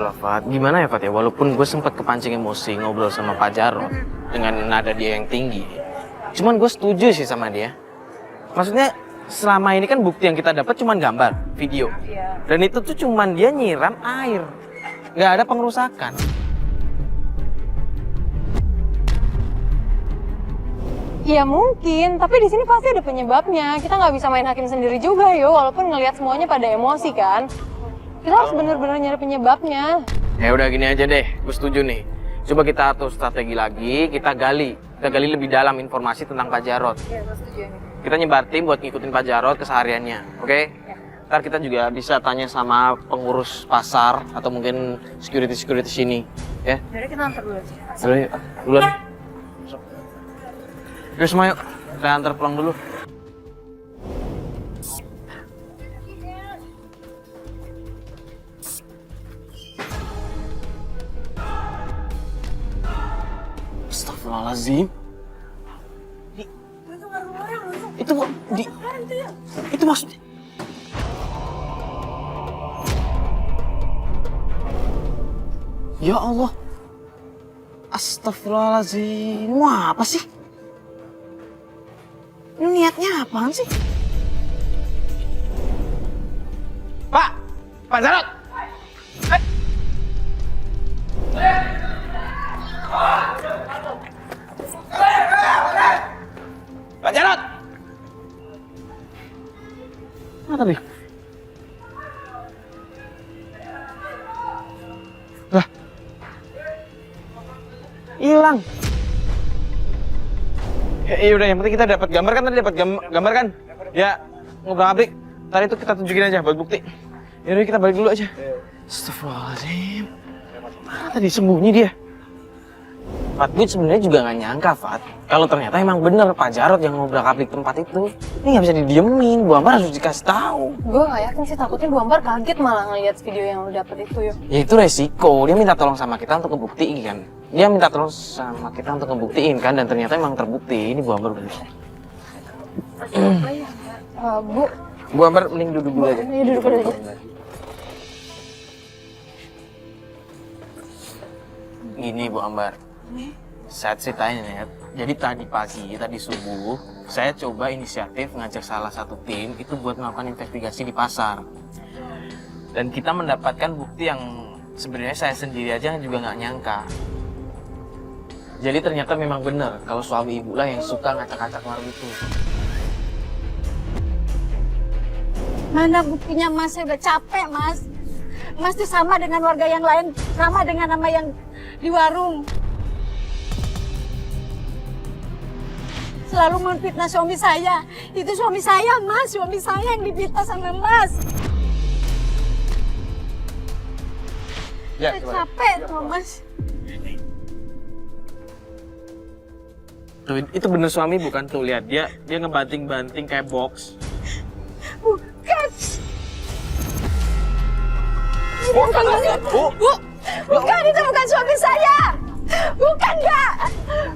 Begitulah Fat, gimana ya Fat ya, walaupun gue sempat kepancing emosi ngobrol sama Pak Jarod dengan nada dia yang tinggi, cuman gue setuju sih sama dia. Maksudnya selama ini kan bukti yang kita dapat cuman gambar, video, dan itu tuh cuman dia nyiram air, nggak ada pengerusakan. Ya mungkin, tapi di sini pasti ada penyebabnya. Kita nggak bisa main hakim sendiri juga yo, walaupun ngelihat semuanya pada emosi kan. Kita harus bener-bener nyari penyebabnya. Ya udah gini aja deh, gue setuju nih. Coba kita atur strategi lagi, kita gali lebih dalam informasi tentang Pak Jarod. Iya, gue setuju nih. Kita nyebar tim buat ngikutin Pak Jarod kesehariannya, oke? Ya. Ntar kita juga bisa tanya sama pengurus pasar atau mungkin security sini, ya? Jadi kita antar dulu aja. Dulu yuk, duluan. Yuk semua yuk, kita antar pulang dulu. Astagfirullahaladzim. Itu maksudnya. Ya Allah. Astagfirullahaladzim. Wah, apa sih? Ini niatnya apaan sih? Pak Jarod! Pak Jarod! Mana tadi? Lah. Hilang. Ya udah, yang penting kita dapat gambar kan, tadi dapat gambar kan? Ya, ngobrol abrik. Tadi itu kita tunjukin aja buat bukti. Ya udah, kita balik dulu aja. Astagfirullahaladzim. Mana tadi sembunyi dia? Fat, gue sebenarnya juga nggak nyangka, Fat. Kalau ternyata emang bener Pak Jarod yang ngobrak-abrik tempat itu. Ini nggak bisa didiemin, Bu Ambar harus dikasih tahu. Gue gak yakin sih, takutnya Bu Ambar kaget malah ngeliat video yang lo dapet itu yo. Ya itu resiko, dia minta tolong sama kita untuk ngebuktiin kan. Dia minta tolong sama kita untuk ngebuktiin kan, dan ternyata emang terbukti. Ini Bu Ambar bener. Bu Ambar mending duduk dulu aja. Iya, duduk dulu aja. Gini Bu Ambar, saya ceritain ya. Jadi tadi pagi, tadi subuh, saya coba inisiatif ngajak salah satu tim itu buat melakukan investigasi di pasar. Dan kita mendapatkan bukti yang sebenarnya saya sendiri aja juga nggak nyangka. Jadi ternyata memang benar kalau suami ibu lah yang suka ngacak-ngacak warung itu. Mana buktinya Mas? Saya udah capek Mas. Mas tuh sama dengan warga yang lain, sama dengan nama yang di warung. Selalu memfitnah suami saya. Itu suami saya Mas, suami saya yang difitnah sama Mas. Ya, Saya capek tuh Mas. Tuh, itu bener suami bukan tuh, lihat dia ngebanting-banting kayak box. Bukan. Bu. Bukan, itu bukan suami saya. Bukan, Mbak.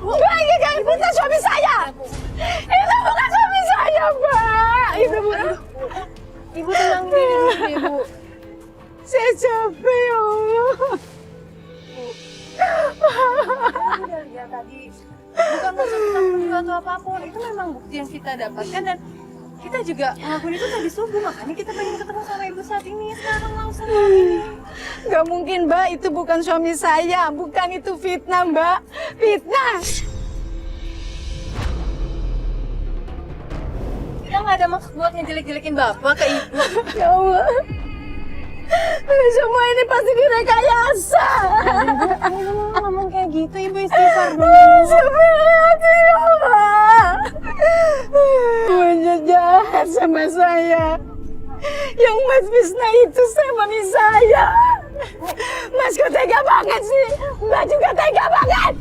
Mbak, ini kan bukan suami saya. Itu bukan suami saya, Mbak. Itu bukan. Ibu tenang dulu, Ibu. Saya capek, ya Allah. Udah lihat tadi, bukan maksud kita menuduh atau apapun. Itu memang bukti yang kita dapatkan dan kita juga ngelakuin itu tadi subuh. Makanya kita pengen ketemu sama ibu saat ini. Sekarang langsung ini. Gak mungkin, Mbak. Itu bukan suami saya. Bukan, itu fitnah, Mbak. Fitnah. Kita nggak ada maksud buat ngejelek-jelekin bapak ke ibu. Ya Allah. Semua ini pasti direkayasa. Ibu ngomong kayak gitu, ibu istighfar dulu. Sebenarnya ya Allah. Semuanya jahat sama saya. Yang Mas Bisna itu suami saya. Mas kok tega banget sih. Mbak juga tega banget.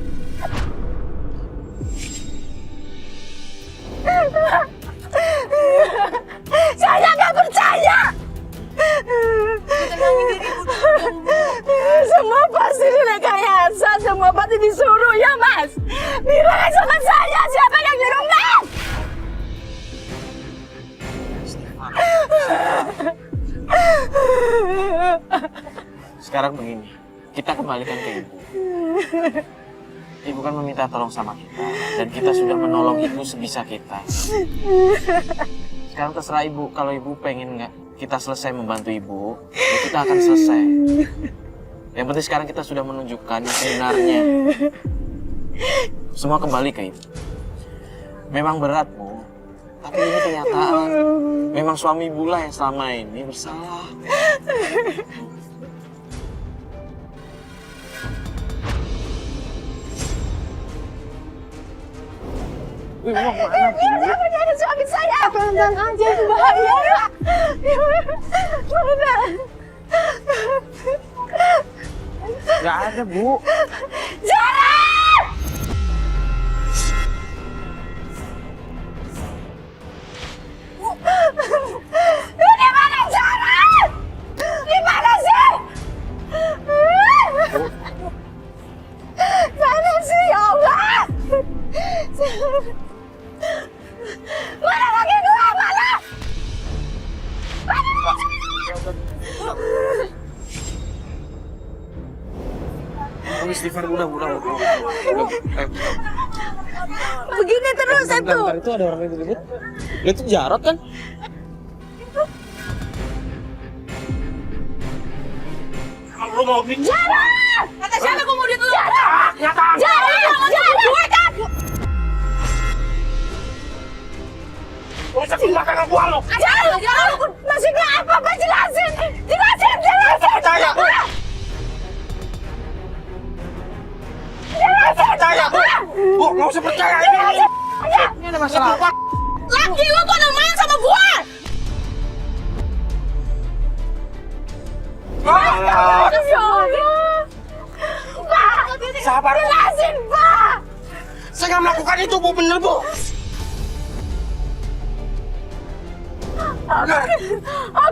Saya nggak percaya. Tenangin diri ibu dulu. Semua pasti direkayasa, semua pasti disuruh ya Mas. Bilang sama saya siapa yang nyuruh Mas. Sekarang begini, kita kembalikan ke ibu. Ibu kan meminta tolong sama kita, dan kita sudah menolong ibu sebisa kita. Sekarang terserah ibu, kalau ibu pengen nggak kita selesai membantu ibu, ya kita akan selesai. Yang penting sekarang kita sudah menunjukkan yang sebenarnya. Semua kembali ke ibu. Memang berat, Bu. Tapi ini kenyataan. Memang suami ibu lah yang selama ini bersalah. Wih, mau mana, Bu? Jangan nyari suami saya. Pelan-pelan aja, itu bahaya. Mana? Nggak ada, Bu. Zara! Di mana Zara? Di mana sih? Mana sih, ya Allah? Mana lagi gua? Mana? Istighfar, udah. Begini terus itu. Bentar, itu ada orang yang ribut. Itu Jarot kan? Kalau lu mau bikin Zara! Kata siapa gua mau dituduh? Zara! Zara! Gue kan! Lu bisa belakang gua lo. Zara! Maksudnya apa? Jelasin! Jelasin! Percaya, Bu. Percaya, Bu. Bu, nggak usah percaya ini. Ini ada masalah apa? Laki lu tuh ada main sama gua! Ah, Ya Allah! Pak! Sabar. Jelasin, Pak! Saya nggak melakukan itu, Bu. Bener, Bu.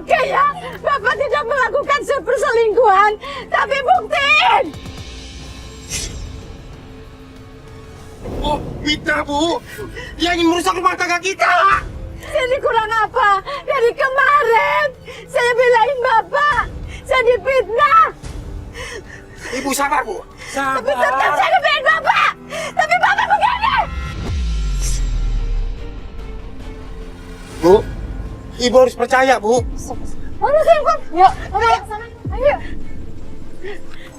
Oke ya, Bapak tidak melakukan perselingkuhan, tapi buktiin! Bu, kita, Bu. Dia ingin merusak rumah tangga kita. Jadi kurang apa? Dari kemarin saya belain Bapak, saya difitnah. Ibu sabar, Bu. Tapi tetap saya ngebelain Bapak. Tapi Bapak begini. Bu, Ibu harus percaya, Bu. Mana sih, Pak? Yuk, ayo sana. Ayo.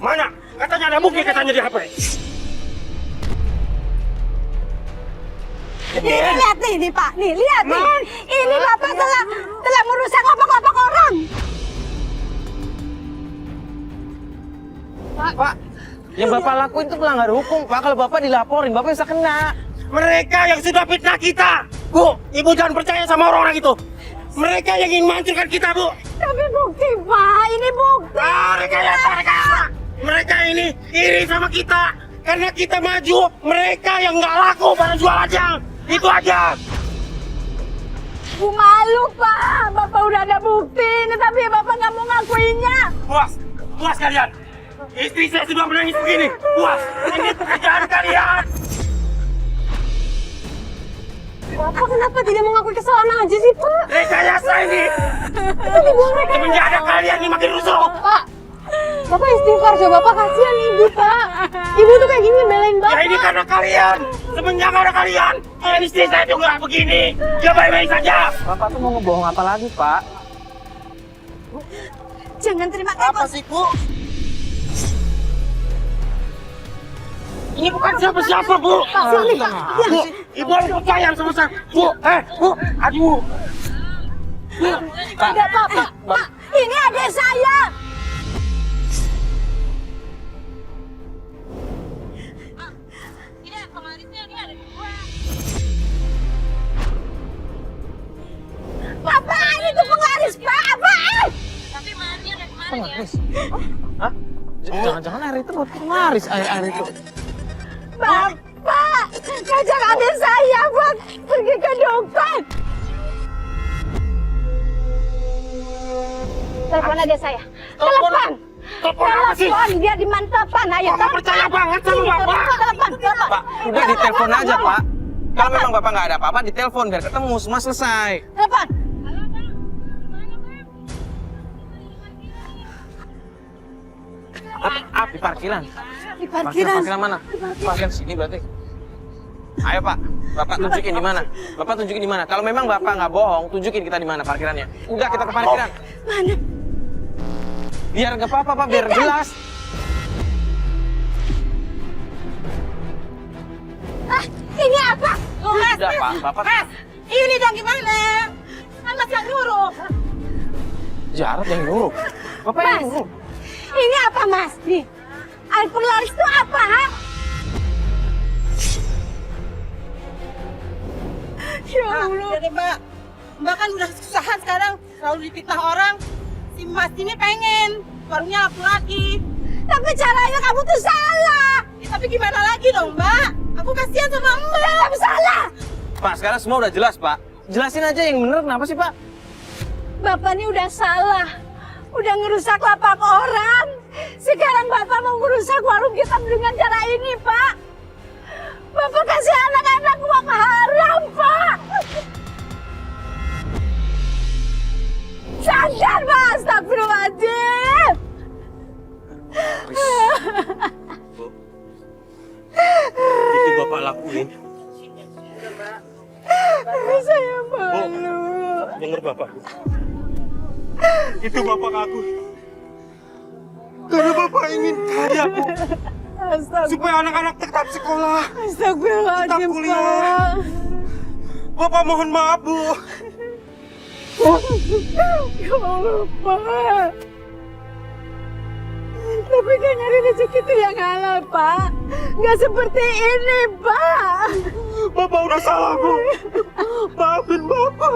Mana? Katanya ada bukti, katanya di HP. Nih, lihat nih, Pak. Nih, lihat nih. Ini Bapak telah merusak lapak-lapak orang. Pak, yang Bapak lakuin itu melanggar hukum, Pak. Kalau Bapak dilaporin, Bapak bisa kena. Mereka yang sudah fitnah kita. Bu, Ibu jangan percaya sama orang-orang itu. Mereka yang ingin menghancurkan kita, Bu. Tapi bukti, Pak. Ini bukti. Mereka ini iri sama kita. Karena kita maju, mereka yang nggak laku pada jual aja. Itu aja. Bu malu, Pak. Bapak udah ada bukti, tapi Bapak nggak mau ngakuinya. Puas kalian. Istri saya sudah menangis begini. Puas. Ini pekerjaan kalian. Bapak kenapa tidak mengakui kesalahan aja sih, Pak? Rekayasa ini. Itu dibuang mereka. Semenjak ada kalian ini makin rusuh. Pak, Bapak istighfar coba, Bapak kasihan Ibu, Pak. Ibu tuh kayak gini belain Bapak. Ya ini karena kalian. Semenjak ada kalian, istri saya juga begini. Ya baik-baik saja. Bapak tuh mau ngebohong apa lagi, Pak? Jangan terima kasih. Apa sih, Bu? Ini bukan siapa-siapa, Bu. Sini, Pak. Bu, Ibu harus percaya sama saya. Bu, Bu, aduh. Tidak, Pak. Ini adik saya. Bapak, ini tuh penglaris, Pak. Apaan? Penglaris? Hah? Jangan-jangan air itu buat penglaris, air itu. Bapak, ngajak adik saya buat pergi ke dokter. Telepon adik saya. Telepon. Telepon apa sih? Telepon, dia di mantapan. Ayo, Bapak percaya banget sama Bapak. Telepon. Pak, udah ditelepon aja, Pak. Kalau memang Bapak nggak ada apa-apa, ditelepon biar ketemu, semua selesai. Telepon. Di parkiran. Di parkiran. Parkiran mana? Parkiran sini berarti. Ayo Pak, Bapak tunjukin di mana. Bapak tunjukin di mana. Kalau memang Bapak nggak bohong, tunjukin kita di mana parkirannya. Udah kita ke parkiran. Mana? Biar nggak apa-apa Pak, biar jelas. Ah, ini apa? Oh, Mas, Udah Pak, Bapak. Mas, ini dong gimana? Kan Mas yang nyuruh. Jarod yang nyuruh. Bapak yang Mas. nyuruh. Ini apa, Mas? Nih, air polaris itu apa, ha? Ya Allah. Jadi Mbak, Mbak kan udah kesusahan sekarang, selalu dipitnah orang. Si Mas ini pengen warungnya laku lagi. Tapi caranya kamu tuh salah. Ya, tapi gimana lagi dong Mbak? Aku kasihan sama Mbak. Kamu salah. Pak, sekarang semua udah jelas Pak. Jelasin aja yang bener kenapa sih Pak? Bapak ini udah salah. Udah ngerusak lapak orang. Sekarang Bapak mau ngerusak warung kita dengan cara ini, Pak. Bapak kasih anak-anak uang haram, Pak. Sadar, Pak. Astagfirullahaladzim. Itu Bapak lakuin. Saya malu. Dengar Bapak. Itu Bapak aku. Karena Bapak ingin kaya, Bu. Supaya anak-anak tetap sekolah. Astagfirullahaladzim, Tetap kuliah. Pak. Bapak mohon maaf, Bu. Ya Allah, Pak. Tapi kan nyari rezeki itu yang halal, Pak. Nggak seperti ini, Pak. Bapak udah salah, Bu. Maafin Bapak.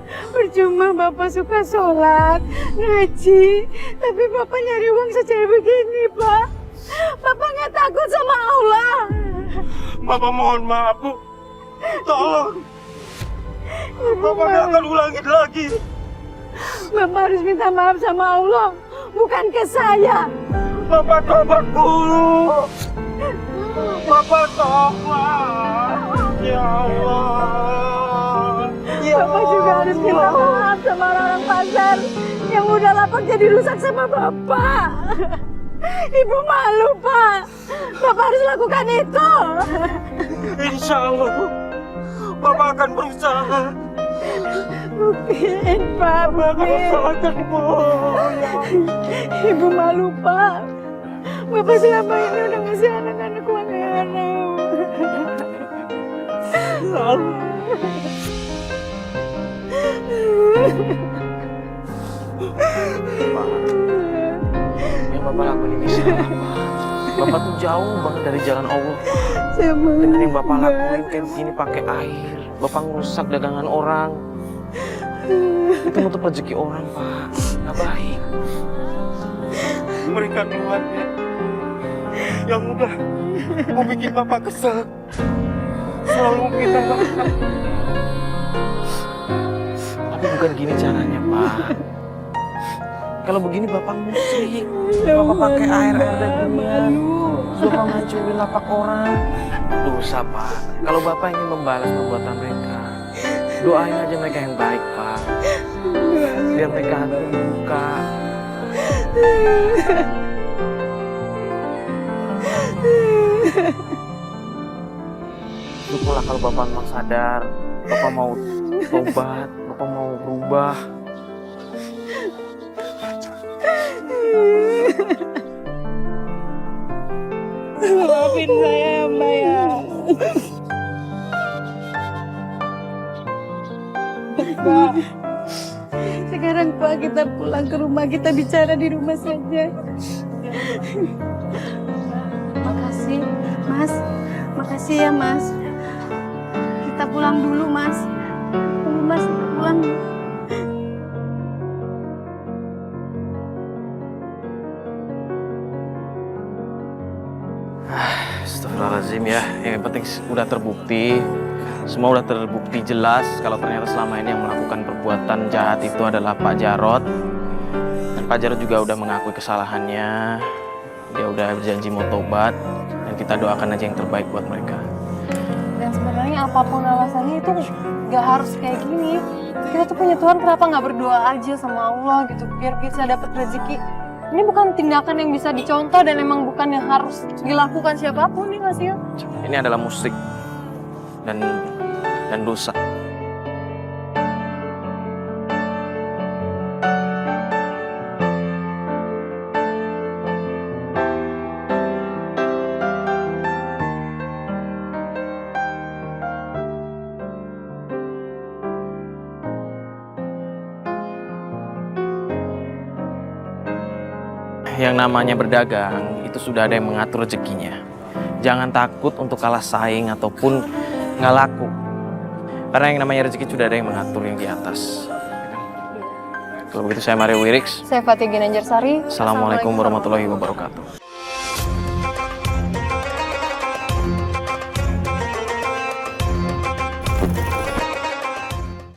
Percuma Bapak suka sholat, ngaji, tapi Bapak nyari uang secara begini, Pak. Bapak nggak takut sama Allah. Bapak mohon maaf, Bu. Tolong. Bapak nggak akan ulangin lagi. Bapak harus minta maaf sama Allah, bukan ke saya. Bapak tobat dulu. Bapak tobat. Ya Allah. Ya Bapak juga harus minta Allah. maaf sama orang-orang pasar yang udah lapak jadi rusak sama Bapak. Ibu malu, Pak. Bapak harus lakukan itu. Insya Allah, Bu. Bapak akan berusaha. Buktiin, Pak. Bapak akan Buktiin. usahakan, Bu. Ibu malu, Pak. Bapak selama ini udah ngasih anak-anak uang haram. Ya Allah. Yang Bapak lakuin ini salah, Pak. Bapak tuh jauh banget dari jalan Allah. Saya malu. Dengan yang Bapak lakuin kayak begini pakai air. Bapak ngerusak dagangan orang. Itu nutup rezeki orang, Pak. Nggak baik. Mereka Tuhan ya, yang udah mau bikin Bapak kesel. Selalu kita Bapak. Tapi bukan gini caranya, Pak. Kalau begini Bapak musik. Bapak pakai air dagingnya. Terus Bapak ngancurin lapak orang. Dosa, Pak. Kalau Bapak ingin membalas perbuatan mereka, doain aja mereka yang baik, Pak. Biar mereka hati terbuka. Syukurlah kalau Bapak memang sadar, Bapak mau tobat, Bapak mau berubah. Maafin saya, Mbak ya. Pak, sekarang Pak kita pulang ke rumah, kita bicara di rumah saja. Makasih, Mas. Makasih ya, Mas. Kita pulang dulu, Mas. Tunggu, Mas. Pulang. Astagfirullahaladzim ya, yang penting udah terbukti. Semua udah terbukti jelas kalau ternyata selama ini yang melakukan perbuatan jahat itu adalah Pak Jarod. Dan Pak Jarod juga udah mengakui kesalahannya. Dia udah berjanji mau tobat. Dan kita doakan aja yang terbaik buat mereka. Dan sebenarnya apapun alasannya itu gak harus kayak gini. Kita tuh punya Tuhan, kenapa nggak berdoa aja sama Allah gitu biar bisa dapat rezeki. Ini bukan tindakan yang bisa dicontoh dan emang bukan yang harus dilakukan siapapun nih Mas Sil. Ini adalah musik dan dosa. Yang namanya berdagang itu sudah ada yang mengatur rezekinya. Jangan takut untuk kalah saing ataupun nggak laku. Karena yang namanya rezeki sudah ada yang mengatur yang di atas. Kalau begitu saya Mario Wiriks. Saya Fatih Ginanjar Sari. Assalamualaikum warahmatullahi wabarakatuh.